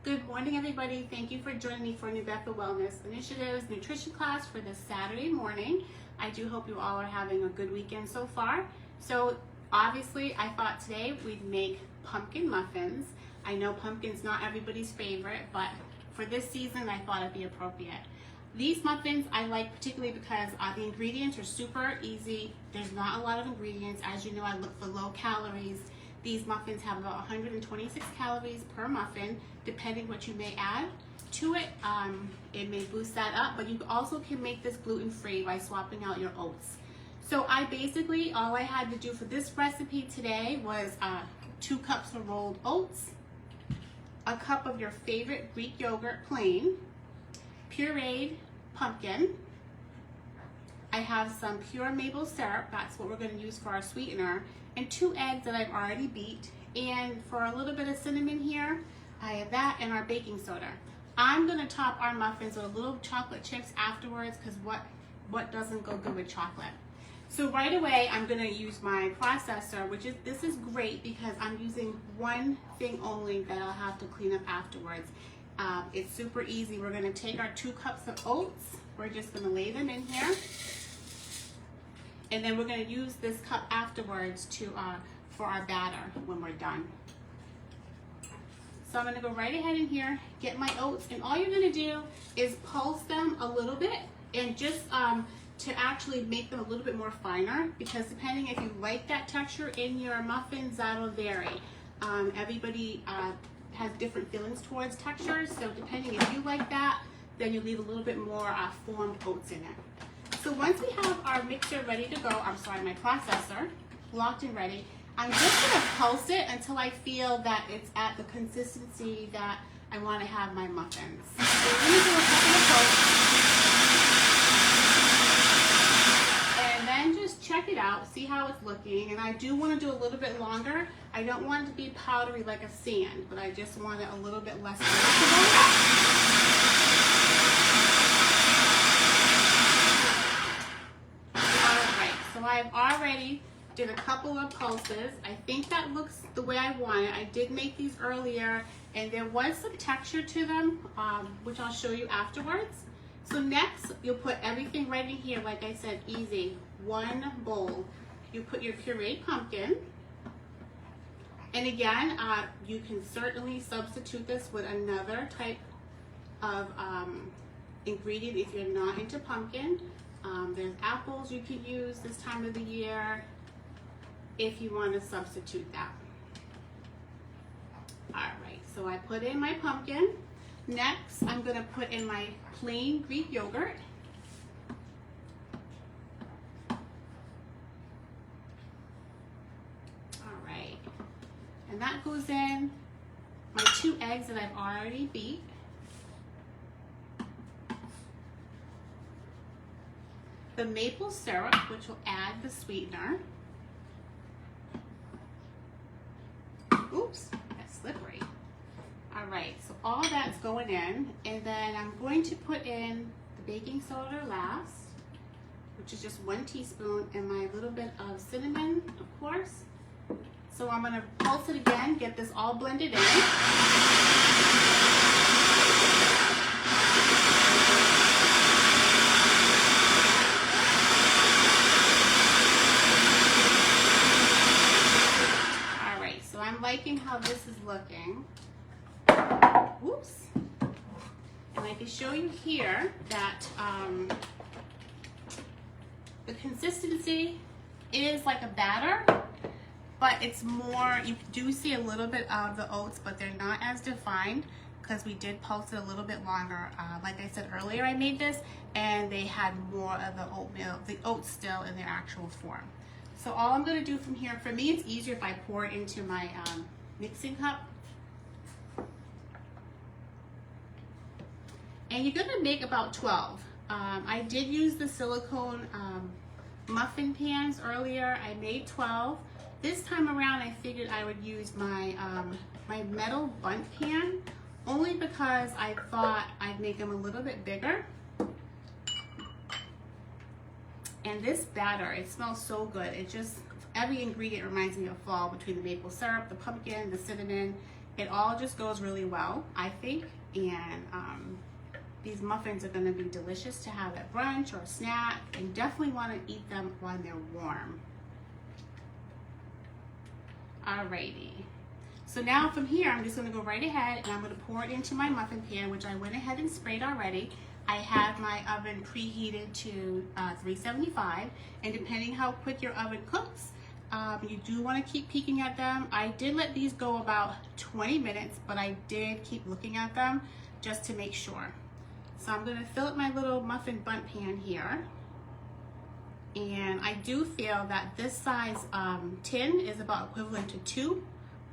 Good morning, everybody. Thank you for joining me for New Bethel Wellness Initiative's nutrition class for this Saturday morning. I do hope you all are having a good weekend so far. So obviously, I thought today we'd make pumpkin muffins. I know pumpkin's not everybody's favorite, but for this season, I thought it'd be appropriate. These muffins I like particularly because the ingredients are super easy. There's not a lot of ingredients. As you know, I look for low calories. These muffins have about 126 calories per muffin, depending what you may add to it. It may boost that up, but you also can make this gluten-free by swapping out your oats. So all I had to do for this recipe today was 2 cups of rolled oats, a cup of your favorite Greek yogurt plain, pureed pumpkin. I have some pure maple syrup, that's what we're going to use for our sweetener, and 2 eggs that I've already beat. And for a little bit of cinnamon here, I have that and our baking soda. I'm going to top our muffins with a little chocolate chips afterwards because what doesn't go good with chocolate? So right away, I'm going to use my processor, this is great because I'm using one thing only that I'll have to clean up afterwards. It's super easy. We're going to take our 2 cups of oats. We're just going to lay them in here. And then we're going to use this cup afterwards for our batter when we're done. So I'm going to go right ahead in here, get my oats, and all you're going to do is pulse them a little bit and just to actually make them a little bit more finer, because depending if you like that texture in your muffins, that'll vary. Everybody has different feelings towards textures, so depending if you like that, then you leave a little bit more formed oats in it. So once we have our mixture ready to go, my processor locked and ready, I'm just going to pulse it until I feel that it's at the consistency that I want to have my muffins. So we're going to do a couple of pulses, and then just check it out, see how it's looking. And I do want to do a little bit longer. I don't want it to be powdery like a sand, but I just want it a little bit less flexible. So I've already did a couple of pulses. I think that looks the way I want it. I did make these earlier, and there was some texture to them, which I'll show you afterwards. So next, you'll put everything right in here, like I said, easy. 1 bowl. You put your pureed pumpkin. And again, you can certainly substitute this with another type of ingredient if you're not into pumpkin. There's apples you could use this time of the year if you want to substitute that. Alright, so I put in my pumpkin. Next, I'm going to put in my plain Greek yogurt. Alright, and that goes in my 2 eggs that I've already beat. The maple syrup, which will add the sweetener. Oops, that's slippery. All right, so all that's going in, and then I'm going to put in the baking soda last, which is just 1 teaspoon, and my little bit of cinnamon, of course. So I'm going to pulse it again, get this all blended in. Liking how this is looking. Whoops. And I can show you here that the consistency is like a batter, but it's more, you do see a little bit of the oats, but they're not as defined because we did pulse it a little bit longer. Like I said earlier, I made this and they had more of the oatmeal, the oats still in their actual form. So all I'm going to do from here, for me it's easier if I pour it into my mixing cup. And you're going to make about 12. I did use the silicone muffin pans earlier. I made 12. This time around I figured I would use my, my metal bundt pan, only because I thought I'd make them a little bit bigger. And this batter, it smells so good. It just, every ingredient reminds me of fall between the maple syrup, the pumpkin, the cinnamon, It all just goes really well, I think, and these muffins are going to be delicious to have at brunch or a snack, and definitely want to eat them when they're warm. Alrighty. So now from here, I'm just going to go right ahead and I'm going to pour it into my muffin pan, which I went ahead and sprayed already. I have my oven preheated to 375, and depending how quick your oven cooks, you do want to keep peeking at them. I did let these go about 20 minutes, but I did keep looking at them just to make sure. So I'm going to fill up my little muffin bundt pan here. And I do feel that this size tin is about equivalent to 2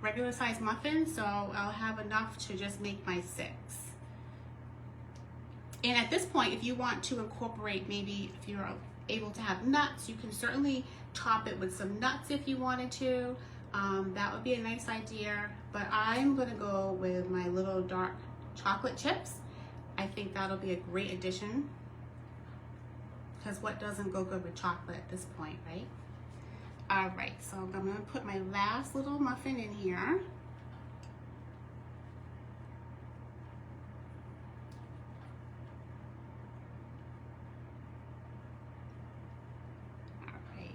regular size muffins, so I'll have enough to just make my 6. And at this point, if you want to incorporate, maybe if you're able to have nuts, you can certainly top it with some nuts if you wanted to. That would be a nice idea, but I'm gonna go with my little dark chocolate chips. I think that'll be a great addition, because what doesn't go good with chocolate at this point, right? All right, so I'm gonna put my last little muffin in here. All right,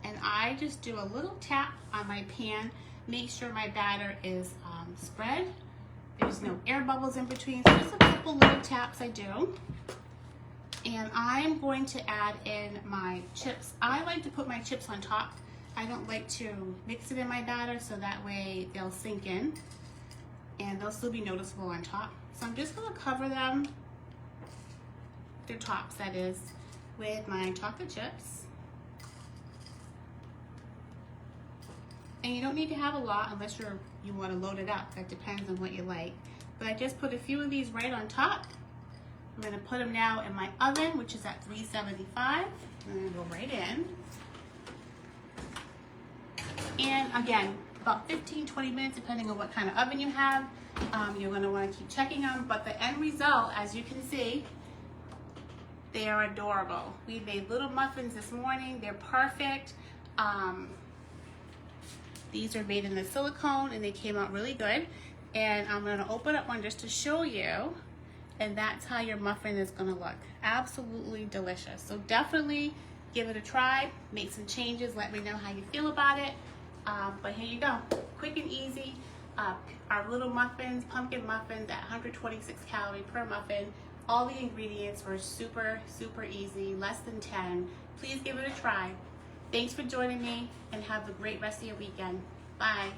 and I just do a little tap on my pan, make sure my batter is spread. There's no air bubbles in between, so just a couple little taps I do. And I'm going to add in my chips. I like to put my chips on top. I don't like to mix it in my batter, so that way they'll sink in and they'll still be noticeable on top. So I'm just gonna cover them, their tops that is, with my chocolate chips. And you don't need to have a lot unless you want to load it up. That depends on what you like. But I just put a few of these right on top. I'm going to put them now in my oven, which is at 375. I'm going to go right in. And again, about 15-20 minutes, depending on what kind of oven you have. You're going to want to keep checking them. But the end result, as you can see, they are adorable. We made little muffins this morning. They're perfect. These are made in the silicone and they came out really good. And I'm going to open up one just to show you. And that's how your muffin is going to look. Absolutely delicious. So definitely give it a try. Make some changes. Let me know how you feel about it. But here you go. Quick and easy. Our little muffins, pumpkin muffins at 126 calories per muffin. All the ingredients were super, super easy. Less than 10. Please give it a try. Thanks for joining me and have a great rest of your weekend. Bye.